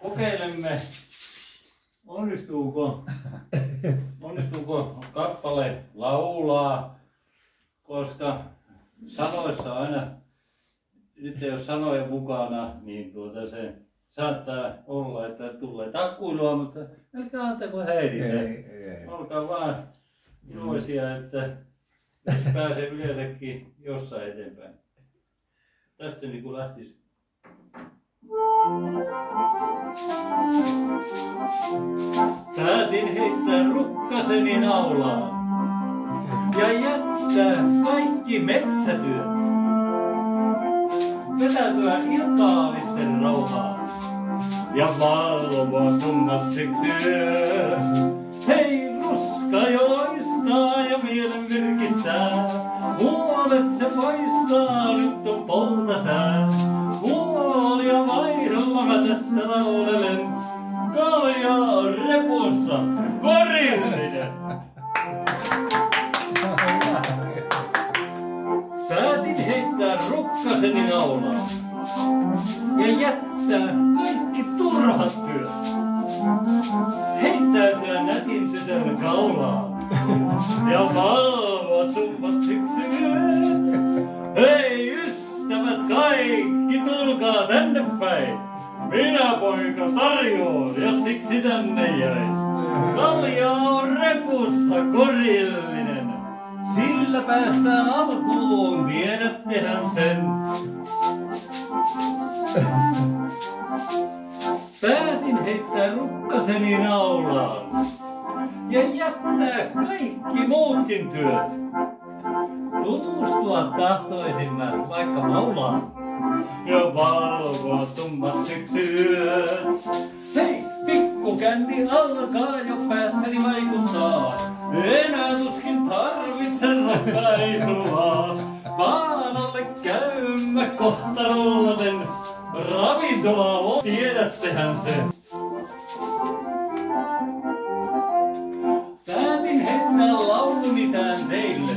Kokeilemme, onnistuuko kappale laulaa, koska sanoissa aina, nyt jos sanoja mukana, niin se saattaa olla, että tulee takkuilua, mutta älkää antako häiritä. Olkaa vaan iloisia, että pääsee yleensäkin jossain eteenpäin. Tästä niin kuin lähtisi. Päätin heittää rukkaseni naulaan ja jättää kaikki metsätyöt. Vetäytyä iltaalisten rauhaan ja valvoa tummatsiksi yö. Hei, ruska jo loistaa ja mielen virkistää. Huolet se paistaa, nyt on poutasää. Huolia vaihdolla mä tässä laulelen. Kalja on repussa, korillinen. Päätin heittää rukkaseni naulaan ja jättää kaikki turhat työt. Heittäytyä nätin tytön kaulaan ja valvoa tummatsiksi yöt. Hei ystävät kaikki, tulkaa tänne päin. Minä poika tarjoon, jos siksi tänne jäis. Kalja on repussa, korillinen. Sillä päästään alkuun, tiedättehän sen. Päätin heittää rukkaseni naulaan ja jättää kaikki muutkin työt. Tutustua tahtoisin mä vaikka laulaan ja valvoa tummatsiksi yöt. Hei, pikkukänni alkaa jo päässäni vaikuttaa. Enää tuskin tarvitsen rakkaisua. Paanalle käymme kohta rollaten. Ravintola on, tiedättehän sen. Päätin heittää lauluni tän teille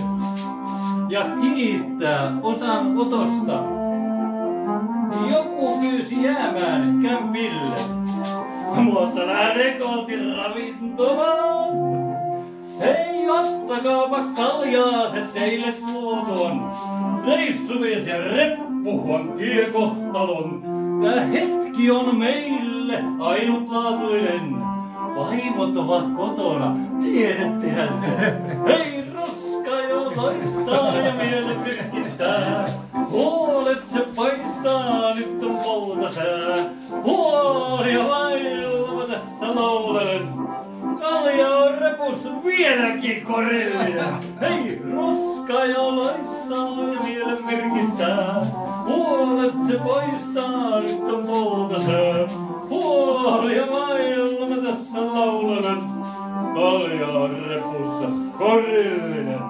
ja kiittää osanotosta. Joku pyysi jäämään kämpille, mutta lähden kohti ravintolaa. Hei, ottakaapa kaljaa se teille tuoton. Reissumies ja reppu on tiekohtalon. Tää hetki on meille ainutlaatuinen. Vaimot ovat kotona, tiedättehän te. Hei, ruska jo loistaa ja mielen virkistää. Huolet se paistaa, nyt on poutasää. Huolia vailla tässä laulelen. Kalja on repussa vieläkin korillinen. Hei, ruska jo loistaa ja mielen virkistää. Huolet se poistaa, nyt on poutasää. Huolia vailla mä tässä laulelen. Kalja on repussa korillinen.